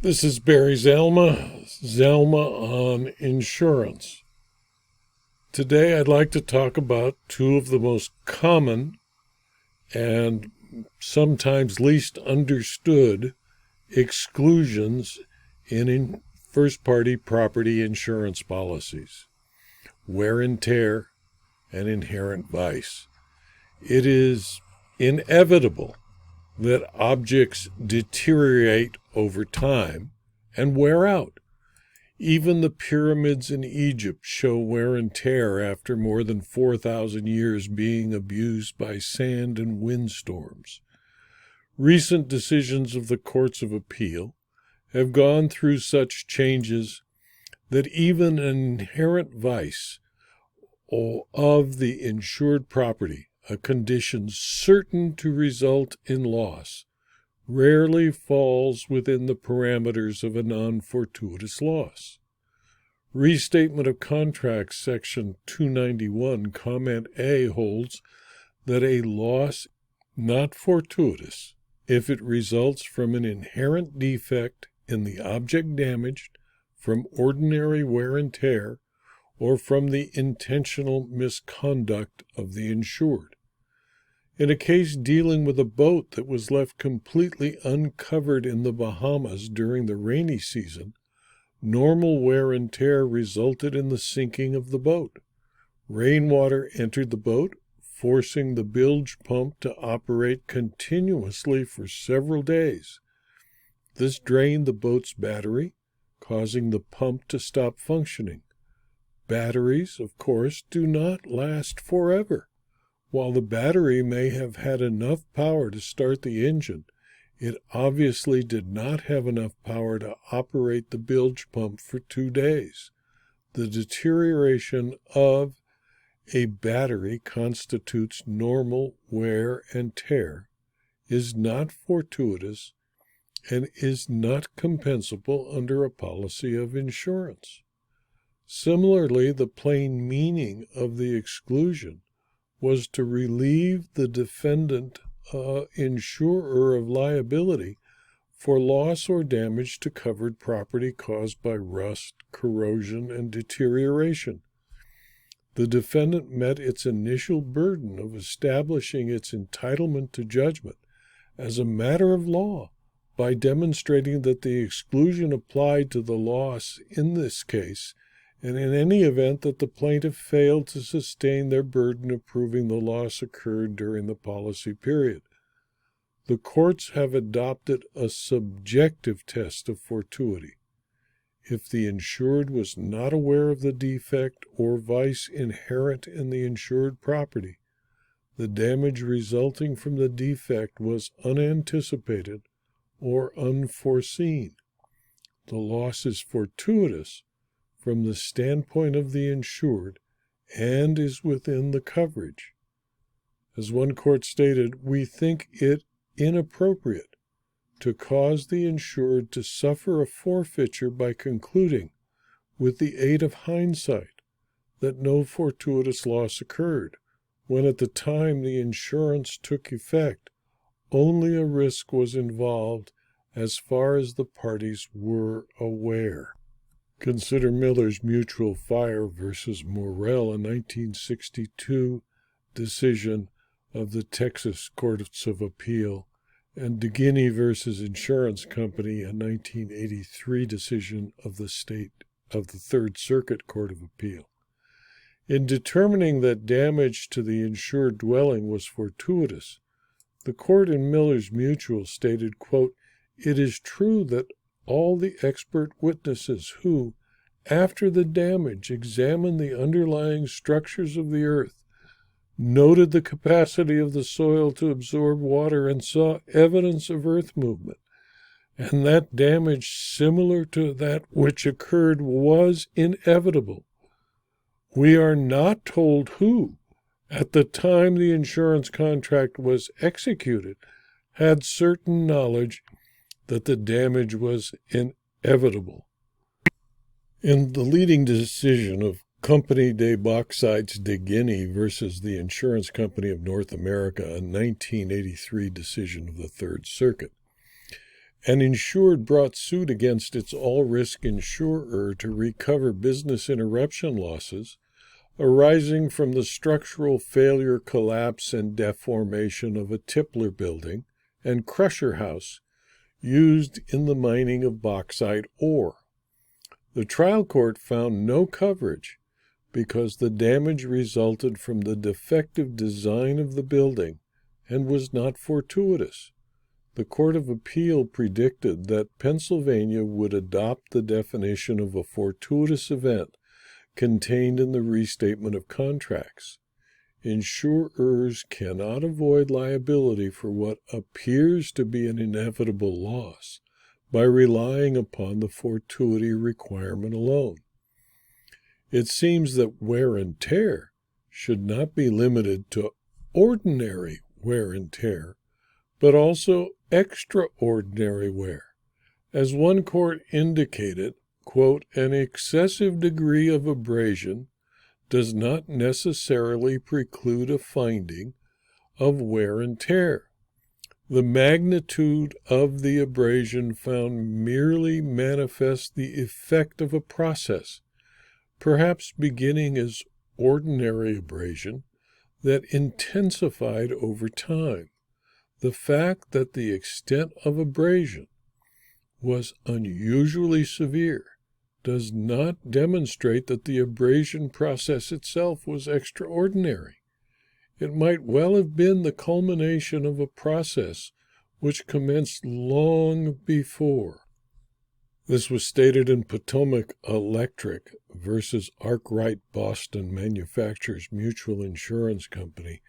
This is Barry Zalma on insurance. Today I'd like to talk about two of the most common and sometimes least understood exclusions in first-party property insurance policies: wear and tear and inherent vice. It is inevitable that objects deteriorate over time and wear out. Even the pyramids in Egypt show wear and tear after more than 4,000 years being abused by sand and windstorms. Recent decisions of the courts of appeal have gone through such changes that even an inherent vice of the insured property, a condition certain to result in loss, rarely falls within the parameters of a non-fortuitous loss. Restatement of Contracts, Section 291, Comment A holds that a loss not fortuitous if it results from an inherent defect in the object damaged, from ordinary wear and tear, or from the intentional misconduct of the insured. In a case dealing with a boat that was left completely uncovered in the Bahamas during the rainy season, normal wear and tear resulted in the sinking of the boat. Rainwater entered the boat, forcing the bilge pump to operate continuously for several days. This drained the boat's battery, causing the pump to stop functioning. Batteries, of course, do not last forever. While the battery may have had enough power to start the engine, it obviously did not have enough power to operate the bilge pump for 2 days. The deterioration of a battery constitutes normal wear and tear, is not fortuitous, and is not compensable under a policy of insurance. Similarly, the plain meaning of the exclusion was to relieve the defendant insurer of liability for loss or damage to covered property caused by rust, corrosion, and deterioration. The defendant met its initial burden of establishing its entitlement to judgment as a matter of law by demonstrating that the exclusion applied to the loss in this case, and in any event that the plaintiff failed to sustain their burden of proving the loss occurred during the policy period. The courts have adopted a subjective test of fortuity. If the insured was not aware of the defect or vice inherent in the insured property, the damage resulting from the defect was unanticipated or unforeseen. The loss is fortuitous from the standpoint of the insured and is within the coverage. As one court stated, we think it inappropriate to cause the insured to suffer a forfeiture by concluding, with the aid of hindsight, that no fortuitous loss occurred, when at the time the insurance took effect, only a risk was involved as far as the parties were aware. Consider Miller's Mutual Fire versus Morrell, a 1962 decision of the Texas Courts of Appeal, and DeGuiney versus Insurance Company, a 1983 decision of the Third Circuit Court of Appeal. In determining that damage to the insured dwelling was fortuitous, the court in Miller's Mutual stated, quote, "It is true that all the expert witnesses who, after the damage, examined the underlying structures of the earth, noted the capacity of the soil to absorb water, and saw evidence of earth movement, and that damage similar to that which occurred was inevitable. We are not told who, at the time the insurance contract was executed, had certain knowledge that the damage was inevitable." In the leading decision of Compagnie des Bauxites de Guinea versus the Insurance Company of North America, a 1983 decision of the Third Circuit, An insured brought suit against its all-risk insurer to recover business interruption losses arising from the structural failure, collapse, and deformation of a tippler building and crusher house used in the mining of bauxite ore. The trial court found no coverage because the damage resulted from the defective design of the building and was not fortuitous. The Court of Appeal predicted that Pennsylvania would adopt the definition of a fortuitous event contained in the Restatement of Contracts. Insurers cannot avoid liability for what appears to be an inevitable loss by relying upon the fortuity requirement alone. It seems that wear and tear should not be limited to ordinary wear and tear, but also extraordinary wear. As one court indicated, quote, an excessive degree of abrasion does not necessarily preclude a finding of wear and tear. The magnitude of the abrasion found merely manifests the effect of a process, perhaps beginning as ordinary abrasion, that intensified over time. The fact that the extent of abrasion was unusually severe does not demonstrate that the abrasion process itself was extraordinary. It might well have been the culmination of a process which commenced long before. This was stated in Potomac Electric versus Arkwright Boston Manufacturers Mutual Insurance Company,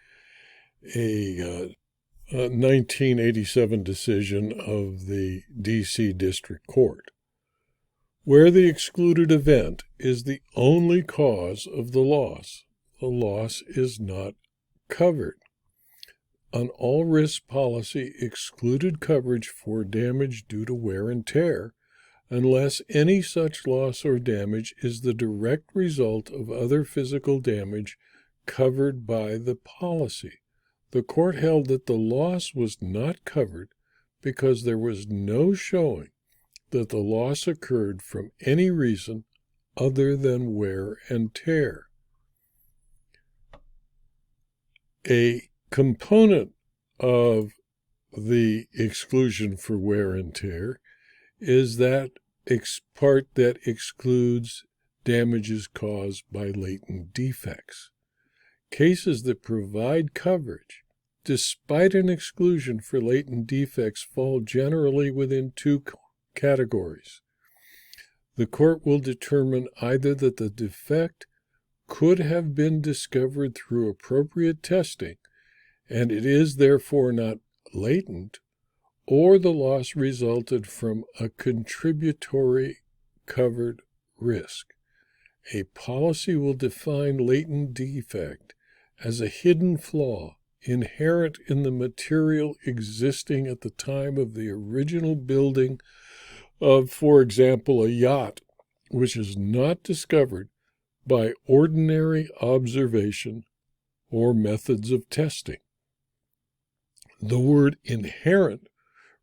a 1987 decision of the D.C. District Court, where the excluded event is the only cause of the loss is not covered. An all-risk policy excluded coverage for damage due to wear and tear unless any such loss or damage is the direct result of other physical damage covered by the policy. The court held that the loss was not covered because there was no showing that the loss occurred from any reason other than wear and tear. A component of the exclusion for wear and tear is that part that excludes damages caused by latent defects. Cases that provide coverage, despite an exclusion for latent defects, fall generally within two categories. The court will determine either that the defect could have been discovered through appropriate testing, and it is therefore not latent, or the loss resulted from a contributory covered risk. A policy will define latent defect as a hidden flaw inherent in the material existing at the time of the original building of, for example, a yacht, which is not discovered by ordinary observation or methods of testing. The word inherent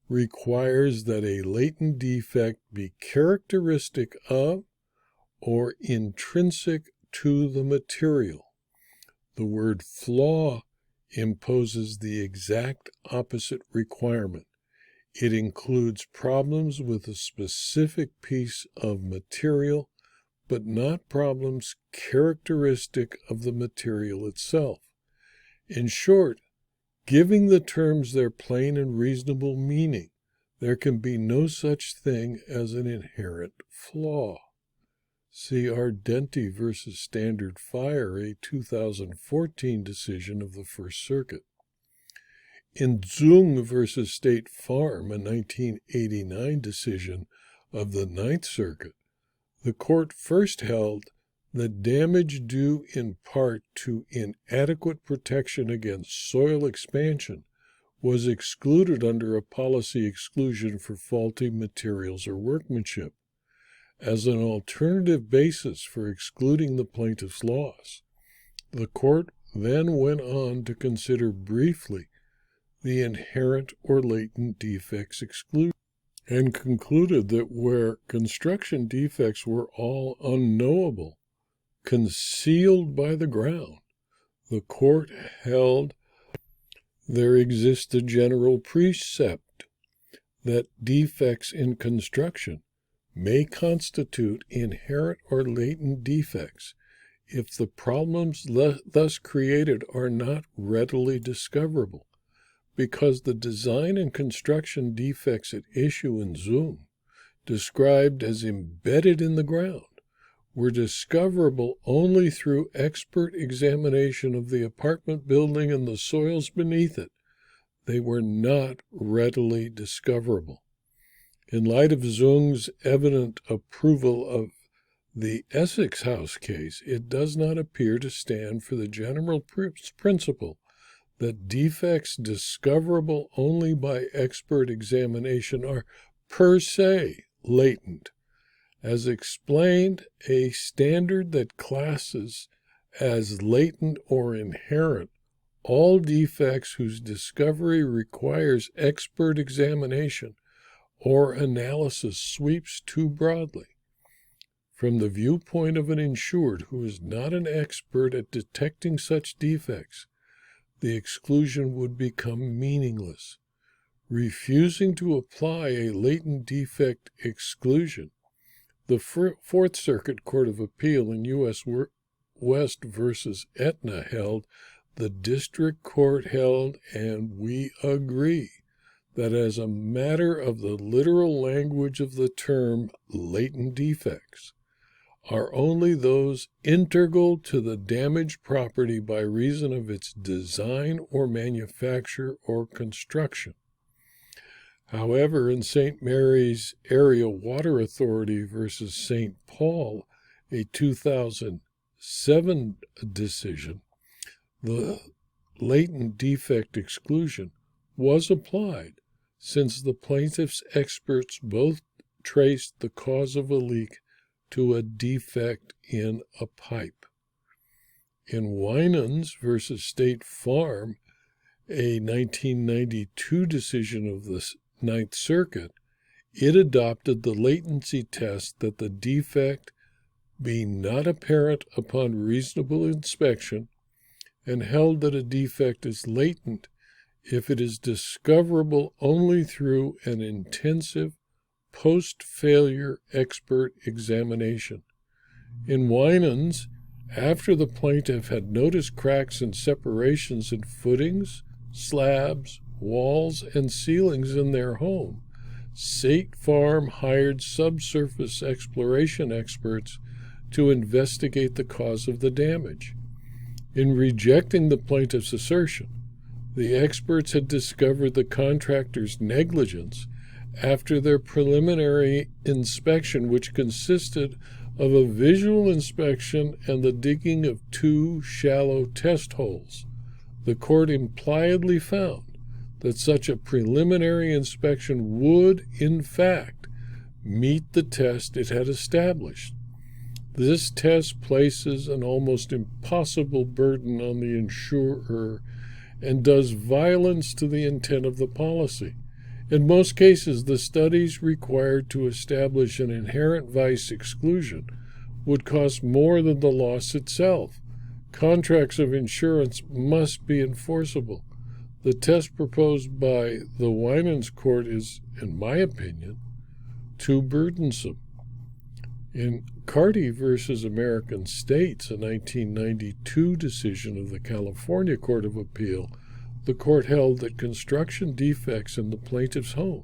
requires that a latent defect be characteristic of or intrinsic to the material. The word flaw imposes the exact opposite requirement. It includes problems with a specific piece of material, but not problems characteristic of the material itself. In short, giving the terms their plain and reasonable meaning, there can be no such thing as an inherent flaw. See Ardenti v. Standard Fire, a 2014 decision of the First Circuit. In Zung v. State Farm, a 1989 decision of the Ninth Circuit, the court first held that damage due in part to inadequate protection against soil expansion was excluded under a policy exclusion for faulty materials or workmanship. As an alternative basis for excluding the plaintiff's loss, the court then went on to consider briefly the inherent or latent defects exclusion. and concluded that where construction defects were all unknowable, concealed by the ground, the court held there exists a general precept that defects in construction may constitute inherent or latent defects if the problems thus created are not readily discoverable, because the design and construction defects at issue in Zoom, described as embedded in the ground, were discoverable only through expert examination of the apartment building and the soils beneath it. They were not readily discoverable. In light of Zung's evident approval of the Essex House case, it does not appear to stand for the general principle that defects discoverable only by expert examination are per se latent. As explained, a standard that classes as latent or inherent all defects whose discovery requires expert examination or analysis sweeps too broadly. From the viewpoint of an insured who is not an expert at detecting such defects, the exclusion would become meaningless. Refusing to apply a latent defect exclusion, the Fourth Circuit Court of Appeal in U.S. West versus Aetna held, the district court held, and we agree, that as a matter of the literal language of the term latent defects, are only those integral to the damaged property by reason of its design or manufacture or construction. However, in St. Mary's Area Water Authority versus St. Paul, a 2007 decision, the latent defect exclusion was applied since the plaintiff's experts both traced the cause of a leak to a defect in a pipe. In Winans versus State Farm, a 1992 decision of the Ninth Circuit, it adopted the latency test that the defect be not apparent upon reasonable inspection, and held that a defect is latent if it is discoverable only through an intensive post-failure expert examination. In Winans, after the plaintiff had noticed cracks and separations in footings, slabs, walls, and ceilings in their home, State Farm hired subsurface exploration experts to investigate the cause of the damage. In rejecting the plaintiff's assertion, the experts had discovered the contractor's negligence after their preliminary inspection, which consisted of a visual inspection and the digging of 2 shallow test holes. The court impliedly found that such a preliminary inspection would, in fact, meet the test it had established. This test places an almost impossible burden on the insurer and does violence to the intent of the policy. In most cases, the studies required to establish an inherent vice exclusion would cost more than the loss itself. Contracts of insurance must be enforceable. The test proposed by the Winans Court is, in my opinion, too burdensome. In Carty versus American States, a 1992 decision of the California Court of Appeal, the court held that construction defects in the plaintiff's home,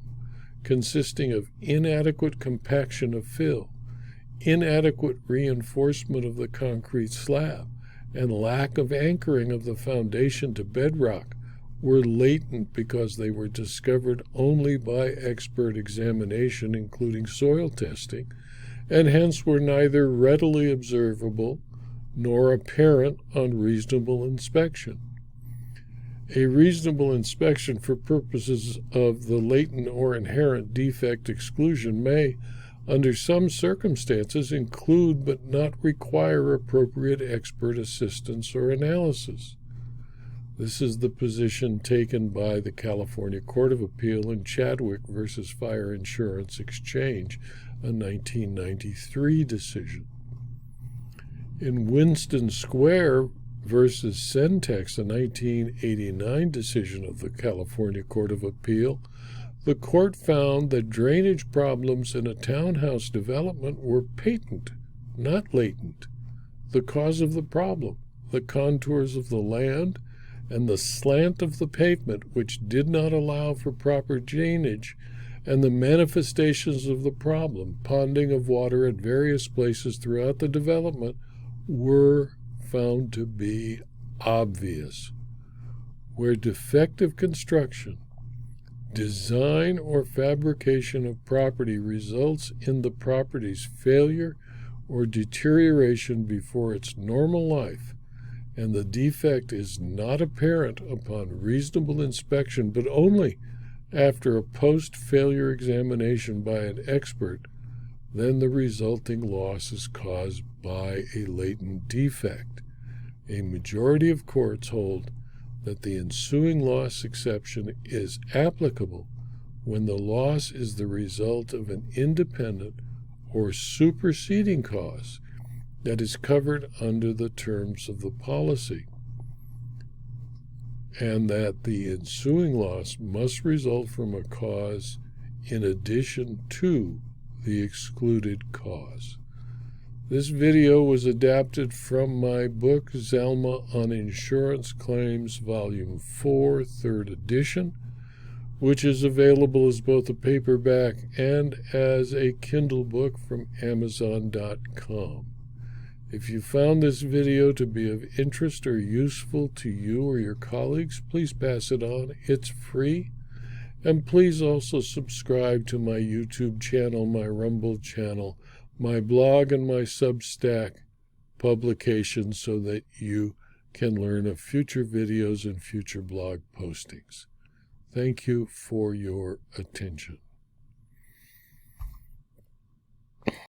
consisting of inadequate compaction of fill, inadequate reinforcement of the concrete slab, and lack of anchoring of the foundation to bedrock, were latent because they were discovered only by expert examination, including soil testing, and hence were neither readily observable nor apparent on reasonable inspection. A reasonable inspection for purposes of the latent or inherent defect exclusion may, under some circumstances, include but not require appropriate expert assistance or analysis. This is the position taken by the California Court of Appeal in Chadwick versus Fire Insurance Exchange, a 1993 decision. In Winston Square versus Centex, a 1989 decision of the California Court of Appeal, the court found that drainage problems in a townhouse development were patent, not latent. The cause of the problem, the contours of the land, and the slant of the pavement, which did not allow for proper drainage, and the manifestations of the problem, ponding of water at various places throughout the development, were found to be obvious. Where defective construction, design, or fabrication of property results in the property's failure or deterioration before its normal life, and the defect is not apparent upon reasonable inspection, but only after a post-failure examination by an expert, then the resulting loss is caused by a latent defect. A majority of courts hold that the ensuing loss exception is applicable when the loss is the result of an independent or superseding cause that is covered under the terms of the policy, and that the ensuing loss must result from a cause in addition to the excluded cause. This video was adapted from my book, Zelma on Insurance Claims, Volume 4, 3rd edition, which is available as both a paperback and as a Kindle book from Amazon.com. If you found this video to be of interest or useful to you or your colleagues, please pass it on. It's free. And please also subscribe to my YouTube channel, my Rumble channel, my blog, and my Substack publications so that you can learn of future videos and future blog postings. Thank you for your attention.